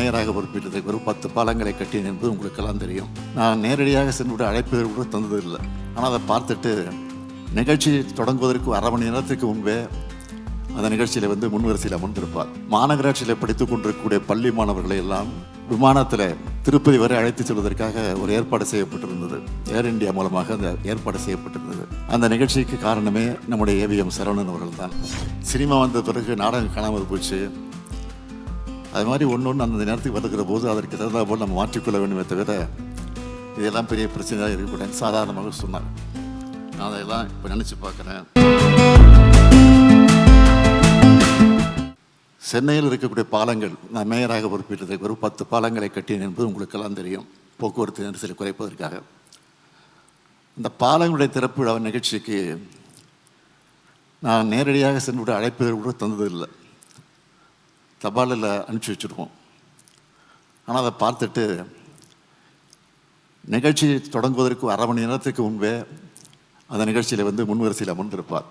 மேயராக பொறுப்பேற்றதை ஒரு 10 பாலங்களை கட்டினேன் என்பது உங்களுக்கெல்லாம் தெரியும். நான் நேரடியாக சென்று அழைப்பு கூட தந்ததில்லை. ஆனால் அதை பார்த்துட்டு நிகழ்ச்சி தொடங்குவதற்கு அரை மணி நேரத்துக்கு முன்பே அந்த நிகழ்ச்சியில் முன்வரிசையில் அமர்ந்திருப்பார். மாநகராட்சியில் படித்துக் கொண்டிருக்கக்கூடிய பள்ளி மாணவர்களை எல்லாம் விமானத்தில் திருப்பதி வரை அழைத்து செல்வதற்காக ஒரு ஏற்பாடு செய்யப்பட்டிருந்தது. ஏர் இந்தியா மூலமாக அந்த ஏற்பாடு செய்யப்பட்டிருந்தது. அந்த நிகழ்ச்சிக்கு காரணமே நம்முடைய ஏவிஎம் சரவணன் அவர்கள் தான். சினிமா வந்த பிறகு நாடகம் காணாமல் போச்சு. அது மாதிரி ஒன்று அந்த நேரத்துக்கு வருகிற போது அதற்கு தகுந்த போல் நம்ம மாற்றிக்கொள்ள வேண்டுமே தவிர இதெல்லாம் பெரிய பிரச்சனையாக இருக்கக்கூடாது சாதாரணமாக சொன்னார். நான் அதையெல்லாம் இப்போ நினச்சி பார்க்குறேன். சென்னையில் இருக்கக்கூடிய பாலங்கள் நான் மேயராக பொறுப்பேற்றதை ஒரு 10 பாலங்களை கட்டினேன் என்பது உங்களுக்கெல்லாம் தெரியும். போக்குவரத்து நெரிசலை குறைப்பதற்காக. இந்த பாலங்களுடைய திறப்பு விழா நிகழ்ச்சிக்கு நான் நேரடியாக சென்று அழைப்பு கூட தந்ததில்லை. தபாலில் அனுப்பிச்சி வச்சுருக்கோம். ஆனால் அதை பார்த்துட்டு நிகழ்ச்சி தொடங்குவதற்கு அரை மணி நேரத்துக்கு முன்பே அந்த நிகழ்ச்சியில் முன்வரிசையில் அமர்ந்திருப்பார்.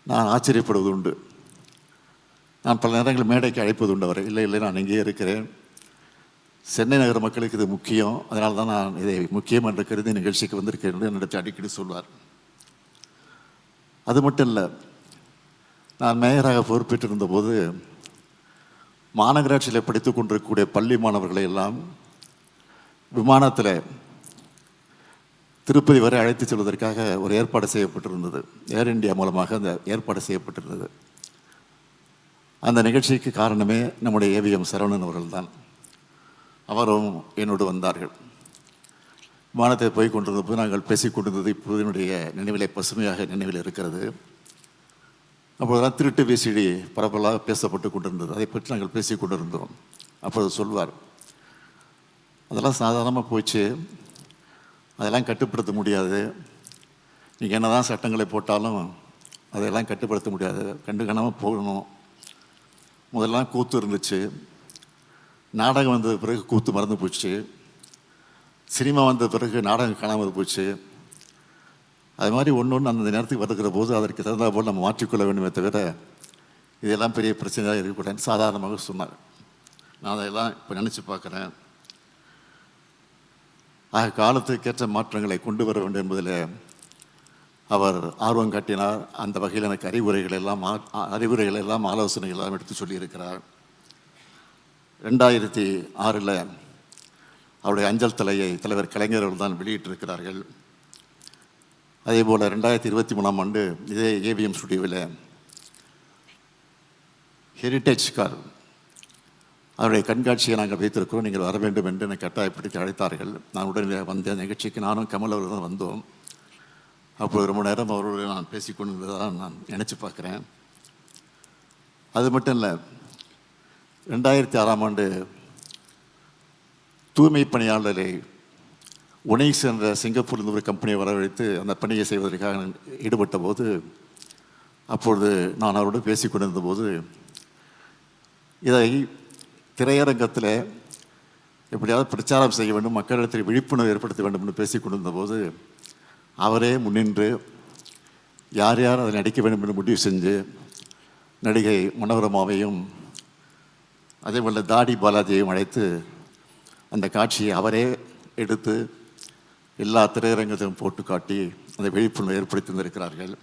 நான் ஆச்சரியப்படுவது உண்டு. நான் பல நேரங்களில் மேடைக்கு அழைப்பது உண்டு அவரை. இல்லை நான் இங்கேயே இருக்கிறேன், சென்னை நகர மக்களுக்கு இது முக்கியம், அதனால தான் நான் இதை முக்கியம் என்று கருதி நிகழ்ச்சிக்கு வந்திருக்கேன் என்று என்னிடத்தில் அடிக்கடி சொல்வார். அது மட்டும் இல்லை, நான் மேயராக பொறுப்பேற்றிருந்த போது மாநகராட்சியில் படித்துக் கொண்டிருக்கக்கூடிய பள்ளி மாணவர்களை எல்லாம் விமானத்தில் திருப்பதி வரை அழைத்து செல்வதற்காக ஒரு ஏற்பாடு செய்யப்பட்டிருந்தது. ஏர் இந்தியா மூலமாக அந்த ஏற்பாடு செய்யப்பட்டிருந்தது. அந்த நிகழ்ச்சிக்கு காரணமே நம்முடைய ஏவிஎம் சரவணன் அவர்கள் தான். அவரும் என்னோடு வந்தார்கள். விமானத்தை போய் கொண்டிருந்த போது நாங்கள் பேசிக் கொண்டிருந்தது இப்போது என்னுடைய நினைவிலே பசுமையாக நினைவில் இருக்கிறது. அப்போதெல்லாம் திருட்டு விசிடி பரப்பலாக பேசப்பட்டு கொண்டிருந்தது. அதை பற்றி நாங்கள் பேசி கொண்டிருந்தோம். அப்போது சொல்வார், அதெல்லாம் சாதாரணமாக போச்சு, அதெல்லாம் கட்டுப்படுத்த முடியாது, நீங்கள் என்ன தான் சட்டங்களை போட்டாலும் அதையெல்லாம் கட்டுப்படுத்த முடியாது, கண்டுக்காமல் போகணும். முதல்லாம் கூத்து இருந்துச்சு, நாடகம் வந்த பிறகு கூத்து மறந்து போச்சு, சினிமா வந்த பிறகு நாடகம் காணாமல் போச்சு. அது மாதிரி ஒன்று அந்த நேரத்துக்கு வருகிற போது அதற்கு தகுந்த போல் நம்ம மாற்றிக்கொள்ள வேண்டுமே தவிர இதெல்லாம் பெரிய பிரச்சனையாக இருக்கக்கூடாது சாதாரணமாக சொன்னார். நான் அதையெல்லாம் இப்போ நினச்சி பார்க்குறேன். காலத்துக்கேற்ற மாற்றங்களை கொண்டு வர வேண்டும் என்பதில் அவர் ஆர்வம் காட்டினார். அந்த வகையில் எனக்கு அறிவுரைகள் எல்லாம் ஆலோசனைகள் எல்லாம் எடுத்து சொல்லியிருக்கிறார். 2006 அவருடைய அஞ்சல் தலையை தலைவர் கலைஞர் அவர்கள் தான் வெளியிட்டிருக்கிறார்கள். அதே போல் 2023 இதே ஏவிஎம் ஸ்டுடியோவில் ஹெரிட்டேஜ் கார் அவருடைய கண்காட்சியை நாங்கள் வைத்திருக்கிறோம், நீங்கள் வர வேண்டும் என்று என்னை கட்டாயப்படுத்தி அழைத்தார்கள். நான் உடனே வந்த நிகழ்ச்சிக்கு நானும் கமல் அவர்கள் தான் வந்தோம். அப்போது ரொம்ப நேரம் அவரோடு நான் பேசிக்கொண்டிருந்ததான் நான் நினச்சி பார்க்குறேன். அது மட்டும் இல்லை, 2006 தூய்மை பணியாளரை உனைஸ் என்ற சிங்கப்பூரில் ஒரு கம்பெனியை வரவழைத்து அந்த பணியை செய்வதற்காக ஈடுபட்ட போது அப்பொழுது நான் அவரோடு பேசி கொண்டிருந்த போது இதை திரையரங்கத்தில் எப்படியாவது பிரச்சாரம் செய்ய வேண்டும், மக்களிடத்தில் விழிப்புணர்வு ஏற்படுத்த வேண்டும் என்று பேசி கொண்டிருந்த போது அவரே முன்னின்று யார் யார் அதை நடிக்க வேண்டும் என்று முடிவு செஞ்சு நடிகை மனோரமாவையும் அதேபோல் தாடி பாலாஜியையும் அழைத்து அந்த காட்சியை அவரே எடுத்து எல்லா திரையரங்கத்தையும் போட்டு காட்டி அந்த விழிப்புணர்வு ஏற்படுத்தி தந்திருக்கிறார்கள்.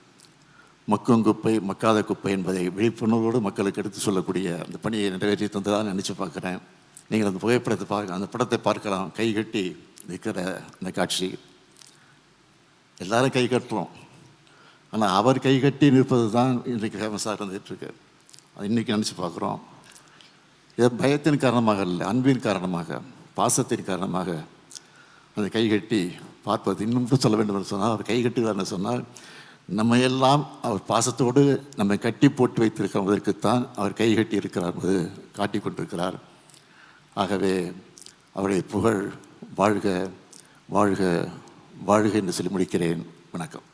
மக்கும் குப்பை மக்காத குப்பை என்பதை விழிப்புணர்வோடு மக்களுக்கு எடுத்து சொல்லக்கூடிய அந்த பணியை நிறைவேற்றி தந்ததாக நினச்சி பார்க்குறேன். நீங்கள் அந்த புகைப்படத்தை அந்த படத்தை பார்க்கலாம். கை கட்டி நிற்கிற அந்த காட்சி எல்லாரும் கை கட்டுறோம், ஆனால் அவர் கை கட்டி நிற்பது தான் இன்றைக்கு ஃபேமஸாக இருந்துகிட்ருக்கு. அது இன்றைக்கி நினச்சி பார்க்குறோம். இது பயத்தின் காரணமாக இல்லை, அன்பின் காரணமாக, பாசத்தின் காரணமாக அந்த கைகட்டி பார்ப்பது. இன்னும் சொல்ல வேண்டும் என்று சொன்னால் அவர் கைகட்டுவார்னு சொன்னால் நம்ம எல்லாம் அவர் பாசத்தோடு நம்மை கட்டி போட்டு வைத்திருக்கிறதற்குத்தான் அவர் கைகட்டி இருக்கிறார் என்பது காட்டி கொண்டிருக்கிறார். ஆகவே அவருடைய புகழ் வாழ்க வாழ்க வாழ்க என்று சொல்லி முடிக்கிறேன். வணக்கம்.